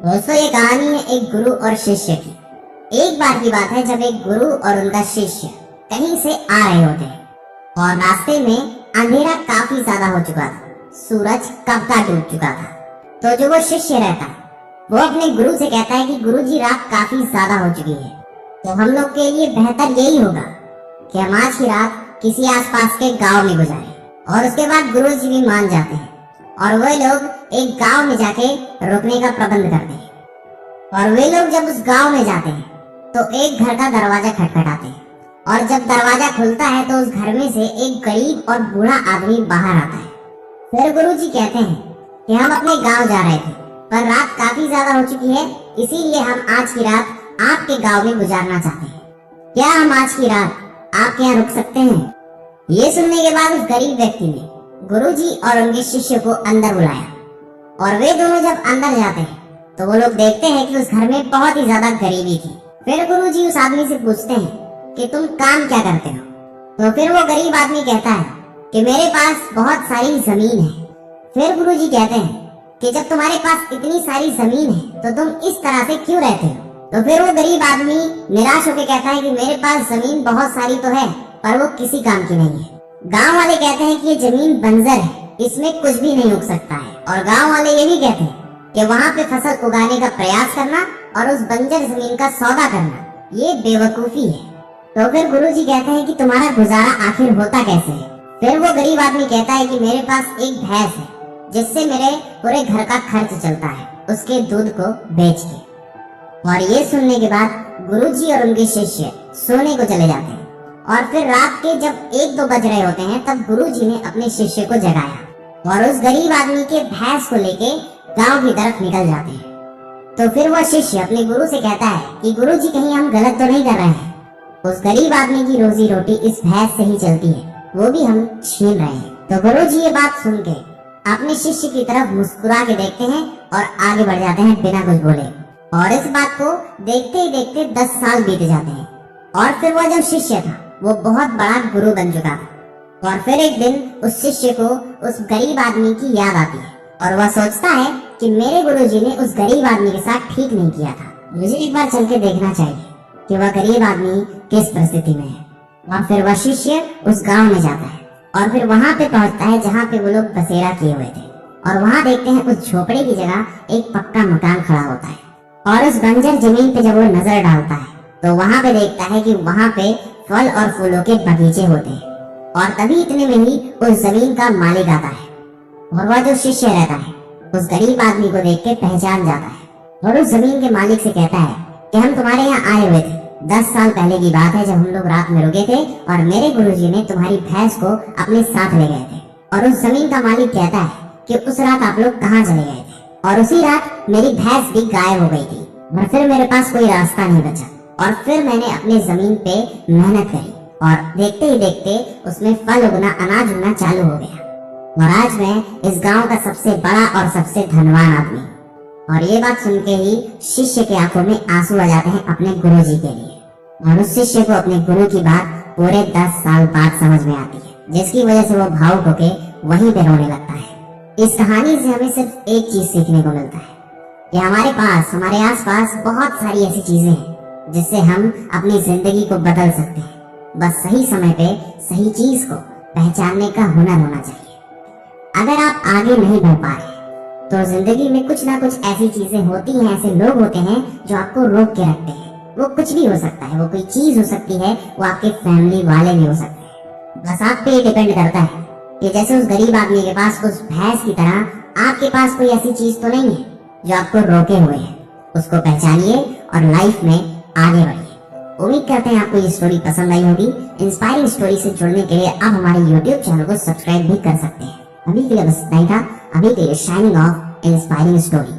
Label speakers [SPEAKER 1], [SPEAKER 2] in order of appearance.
[SPEAKER 1] दोस्तों, ये कहानी है एक गुरु और शिष्य की। एक बार की बात है जब एक गुरु और उनका शिष्य कहीं से आ रहे होते हैं और रास्ते में अंधेरा काफी ज्यादा हो चुका था। सूरज कब का डूब चुका था। तो जो वो शिष्य रहता है वो अपने गुरु से कहता है कि गुरु जी, रात काफी ज्यादा हो चुकी है, तो हम लोग के लिए बेहतर यही होगा कि हम आज की रात किसी आसपास के गांव में गुजारें। और उसके बाद गुरु जी भी मान जाते हैं और वे लोग एक गांव में जाके रुकने का प्रबंध करते हैं। और वे लोग जब उस गांव में जाते हैं तो एक घर का दरवाजा खटखटाते हैं और जब दरवाजा खुलता है तो उस घर में से एक गरीब और बूढ़ा आदमी बाहर आता है। फिर गुरु जी कहते हैं कि हम अपने गांव जा रहे थे पर रात काफी ज्यादा हो चुकी है, इसीलिए हम आज की रात आपके गांव में गुजारना चाहते हैं। क्या हम आज की रात आपके यहाँ रुक सकते हैं? ये सुनने के बाद उस गरीब व्यक्ति ने गुरुजी और उनके शिष्य को अंदर बुलाया और वे दोनों जब अंदर जाते हैं तो वो लोग देखते हैं कि उस घर में बहुत ही ज्यादा गरीबी थी। फिर गुरुजी उस आदमी से पूछते हैं कि तुम काम क्या करते हो? तो फिर वो गरीब आदमी कहता है कि मेरे पास बहुत सारी जमीन है। फिर गुरुजी कहते हैं कि जब तुम्हारे पास इतनी सारी जमीन है तो तुम इस तरह से क्यों रहते हो? तो फिर वो गरीब आदमी निराश होकर कहता है कि मेरे पास जमीन बहुत सारी तो है पर वो किसी काम की नहीं है। गांव वाले कहते हैं कि ये जमीन बंजर है, इसमें कुछ भी नहीं उग सकता है। और गांव वाले ये भी कहते हैं कि वहाँ पे फसल उगाने का प्रयास करना और उस बंजर जमीन का सौदा करना ये बेवकूफी है। तो फिर गुरुजी कहते हैं कि तुम्हारा गुजारा आखिर होता कैसे है? फिर वो गरीब आदमी कहता है कि मेरे पास एक भैंस है जिससे मेरे पूरे घर का खर्च चलता है, उसके दूध को बेच के। और ये सुनने के बाद गुरुजी और उनके शिष्य सोने को चले जाते हैं। और फिर रात के जब 1-2 बज रहे होते हैं तब गुरुजी ने अपने शिष्य को जगाया और उस गरीब आदमी के भैंस को लेके गांव की तरफ निकल जाते हैं। तो फिर वह शिष्य अपने गुरु से कहता है कि गुरुजी, कहीं हम गलत तो नहीं कर रहे हैं? उस गरीब आदमी की रोजी रोटी इस भैंस से ही चलती है, वो भी हम छीन रहे हैं। तो गुरुजी ये बात सुन के अपने शिष्य की तरफ मुस्कुरा के देखते हैं और आगे बढ़ जाते हैं बिना कुछ बोले। और इस बात को देखते ही देखते 10 साल बीत जाते हैं। और फिर वह जो शिष्य था वो बहुत बड़ा गुरु बन चुका था। और फिर एक दिन उस शिष्य को उस गरीब आदमी की याद आती है और वह सोचता है कि मेरे गुरुजी ने उस गरीब आदमी के साथ ठीक नहीं किया था, मुझे एक बार चल के देखना चाहिए कि वह गरीब आदमी किस परिस्थिति में है। और फिर वह शिष्य उस गांव में जाता है और फिर वहां पे पहुंचता है जहाँ पे वो लोग बसेरा किए हुए थे। और वहां देखते हैं उस झोपड़े की जगह एक पक्का मकान खड़ा होता है। और उस बंजर जमीन पे जब वो नजर डालता है तो वहां पे देखता है कि वहां पे फल और फूलों के बगीचे होते हैं। और तभी इतने में ही उस जमीन का मालिक आता है और वह जो शिष्य रहता है उस गरीब आदमी को देख के पहचान जाता है और उस जमीन के मालिक से कहता है कि हम तुम्हारे यहाँ आए हुए थे। 10 साल पहले की बात है जब हम लोग रात में रुके थे और मेरे गुरुजी ने तुम्हारी भैंस को अपने साथ ले गए थे। और उस जमीन का मालिक कहता है कि उस रात आप लोग कहाँ चले गए थे? और उसी रात मेरी भैंस भी गायब हो गई थी और फिर मेरे पास कोई रास्ता नहीं बचा। और फिर मैंने अपने जमीन पे मेहनत करी और देखते ही देखते उसमें फल उगना, अनाज उगना चालू हो गया। और आज मैं इस गांव का सबसे बड़ा और सबसे धनवान आदमी। और ये बात सुन के ही शिष्य के आंखों में आंसू आ जाते हैं अपने गुरुजी के लिए। और उस शिष्य को अपने गुरु की बात पूरे 10 साल बाद समझ में आती है, जिसकी वजह से वो भावुक होके वहीं पे रोने लगता है। इस कहानी से हमें सिर्फ एक चीज सीखने को मिलता है कि हमारे पास, हमारे आसपास बहुत सारी ऐसी चीजें हैं जिससे हम अपनी जिंदगी को बदल सकते हैं। बस सही समय पे सही चीज को पहचानने का हुनर होना चाहिए। अगर आप आगे नहीं बढ़ पा रहे तो जिंदगी में कुछ ना कुछ ऐसी चीजें होती हैं, ऐसे लोग होते हैं जो आपको रोक के रखते हैं। वो कुछ भी हो सकता है, वो कोई चीज हो सकती है, वो आपके फैमिली वाले भी हो सकते हैं। बस आप पे डिपेंड करता है कि जैसे उस गरीब आदमी के पास उस भैंस की तरह आपके पास कोई ऐसी चीज तो नहीं है जो आपको रोके हुए है। उसको पहचानिए और लाइफ में आगे बढ़िए। उम्मीद करते हैं आपको ये स्टोरी पसंद आई होगी। इंस्पायरिंग स्टोरी से जुड़ने के लिए आप हमारे YouTube चैनल को सब्सक्राइब भी कर सकते हैं। अभी के लिए बस इतना ही था। अभी के लिए शाइनिंग ऑफ इंस्पायरिंग स्टोरी।